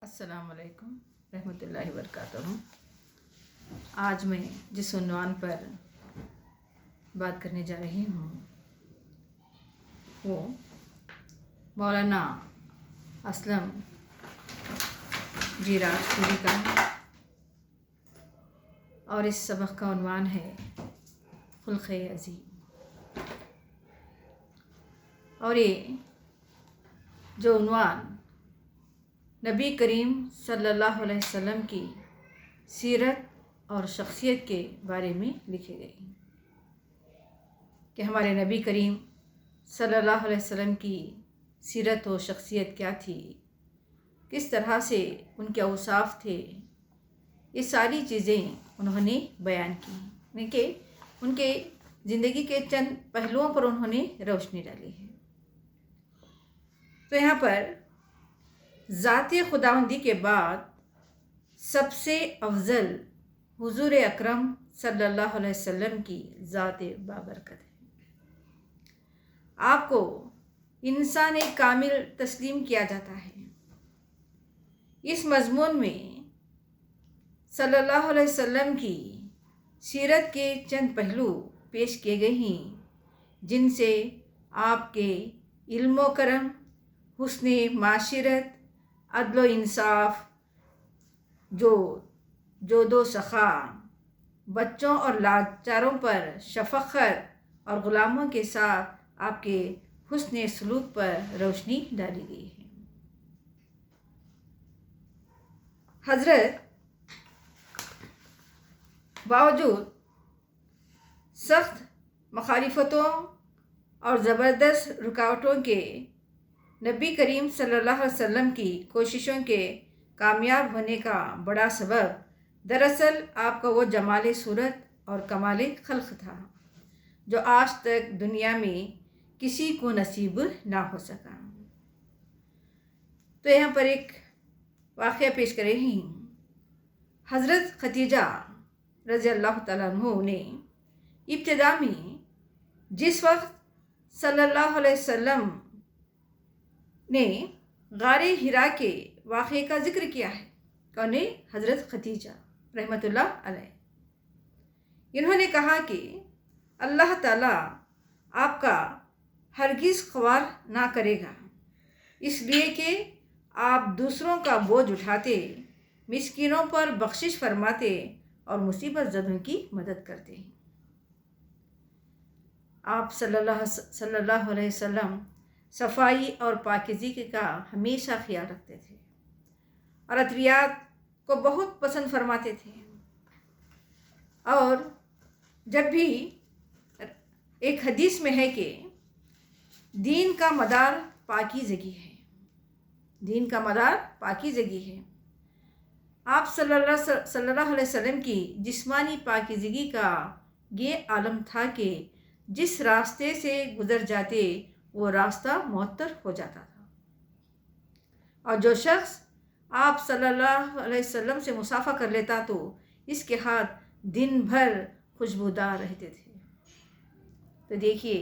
السلام علیکم رحمۃ اللہ وبرکاتہ۔ آج میں جس عنوان پر بات کرنے جا رہی ہوں وہ مولانا اسلم جی راجپوری کا ہے اور اس سبق کا عنوان ہے خلق عظیم۔ اور یہ جو عنوان نبی کریم صلی اللہ علیہ وسلم کی سیرت اور شخصیت کے بارے میں لکھی گئی کہ ہمارے نبی کریم صلی اللہ علیہ وسلم کی سیرت و شخصیت کیا تھی، کس طرح سے ان کے اوصاف تھے، یہ ساری چیزیں انہوں نے بیان کی، یعنی کہ ان کے زندگی کے چند پہلوؤں پر انہوں نے روشنی ڈالی ہے۔ تو یہاں پر ذات خداوندی کے بعد سب سے افضل حضور اکرم صلی اللہ علیہ وسلم کی ذات بابرکت ہے۔ آپ کو انسان کامل تسلیم کیا جاتا ہے۔ اس مضمون میں صلی اللہ علیہ وسلم کی سیرت کے چند پہلو پیش کیے گئے ہیں جن سے آپ کے علم و کرم، حسن معاشرت، عدل و انصاف، جود و سخا، بچوں اور لاچاروں پر شفقت اور غلاموں کے ساتھ آپ کے حسن سلوک پر روشنی ڈالی گئی ہے۔ حضرت باوجود سخت مخالفتوں اور زبردست رکاوٹوں کے نبی کریم صلی اللہ علیہ وسلم کی کوششوں کے کامیاب ہونے کا بڑا سبب دراصل آپ کا وہ جمال صورت اور کمال خلق تھا جو آج تک دنیا میں کسی کو نصیب نہ ہو سکا۔ تو یہاں پر ایک واقعہ پیش کر رہی ہوں۔ حضرت خدیجہ رضی اللہ تعالیٰ عنہ نے ابتدا میں جس وقت صلی اللہ علیہ وسلم نے غار حرا کے واقعے کا ذکر کیا ہے، کون ہے؟ حضرت خدیجہ رحمۃ اللہ علیہ۔ انہوں نے کہا کہ اللہ تعالیٰ آپ کا ہرگز خوار نہ کرے گا، اس لیے کہ آپ دوسروں کا بوجھ اٹھاتے، مسکینوں پر بخشش فرماتے اور مصیبت زدوں کی مدد کرتے ہیں۔ آپ صلی اللہ علیہ وسلم صفائی اور پاکیزگی کا ہمیشہ خیال رکھتے تھے اور عطریات کو بہت پسند فرماتے تھے۔ اور جب بھی ایک حدیث میں ہے کہ دین کا مدار پاکیزگی ہے، دین کا مدار پاکیزگی ہے۔ آپ صلی اللہ علیہ وسلم کی جسمانی پاکیزگی کا یہ عالم تھا کہ جس راستے سے گزر جاتے وہ راستہ معطر ہو جاتا تھا، اور جو شخص آپ صلی اللہ علیہ وسلم سے مصافحہ کر لیتا تو اس کے ہاتھ دن بھر خوشبودار رہتے تھے۔ تو دیکھیے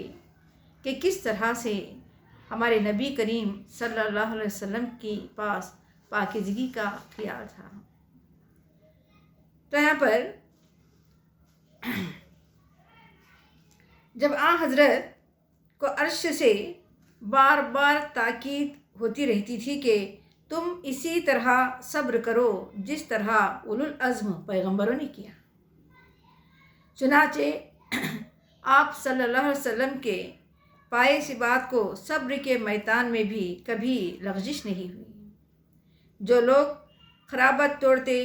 کہ کس طرح سے ہمارے نبی کریم صلی اللہ علیہ وسلم کے پاس پاکیزگی کا خیال تھا۔ تو یہاں پر جب حضرت کو عرش سے بار بار تاکید ہوتی رہتی تھی کہ تم اسی طرح صبر کرو جس طرح اولو العزم پیغمبروں نے کیا، چنانچہ آپ صلی اللہ علیہ وسلم کے پائے اس بات کو صبر کے میدان میں بھی کبھی لغزش نہیں ہوئی۔ جو لوگ خرابت توڑتے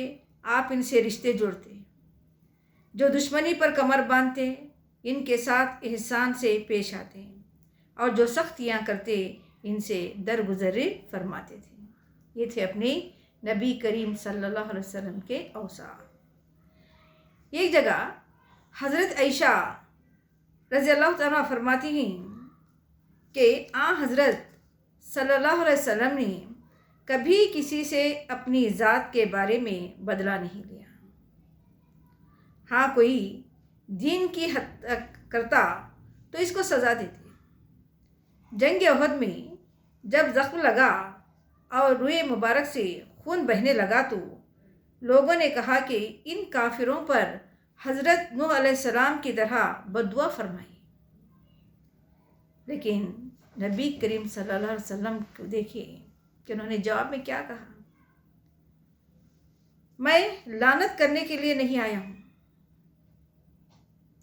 آپ ان سے رشتے جوڑتے، جو دشمنی پر کمر باندھتے ان کے ساتھ احسان سے پیش آتے، اور جو سختیاں کرتے ان سے درگزر فرماتے تھے۔ یہ تھے اپنے نبی کریم صلی اللہ علیہ وسلم کے اوصاف۔ ایک جگہ حضرت عائشہ رضی اللہ تعالیٰ فرماتی ہیں کہ حضرت صلی اللہ علیہ وسلم نے کبھی کسی سے اپنی ذات کے بارے میں بدلہ نہیں لیا۔ ہاں کوئی دین کی حد کرتا تو اس کو سزا دیتے۔ جنگ احد میں جب زخم لگا اور روئے مبارک سے خون بہنے لگا تو لوگوں نے کہا کہ ان کافروں پر حضرت نوح علیہ السلام کی طرح بددعا فرمائی، لیکن نبی کریم صلی اللہ علیہ وسلم کو دیکھیے کہ انہوں نے جواب میں کیا کہا، میں لعنت کرنے کے لیے نہیں آیا ہوں،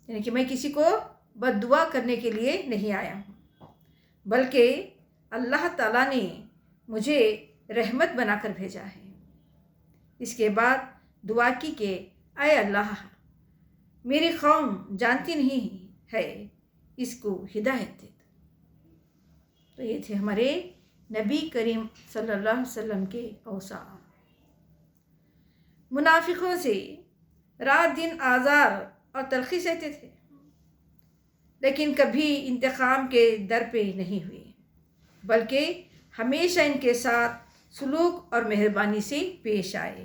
یعنی کہ میں کسی کو بد دعا کرنے کے لیے نہیں آیا ہوں، بلکہ اللہ تعالیٰ نے مجھے رحمت بنا کر بھیجا ہے۔ اس کے بعد دعا کی کہ اے اللہ، میری قوم جانتی نہیں ہے، اس کو ہدایت دے۔ تو یہ تھے ہمارے نبی کریم صلی اللہ علیہ وسلم کے اوصاف۔ منافقوں سے رات دن آزار اور تلخی سہتے تھے، لیکن کبھی انتقام کے در پہ نہیں ہوئے، بلکہ ہمیشہ ان کے ساتھ سلوک اور مہربانی سے پیش آئے۔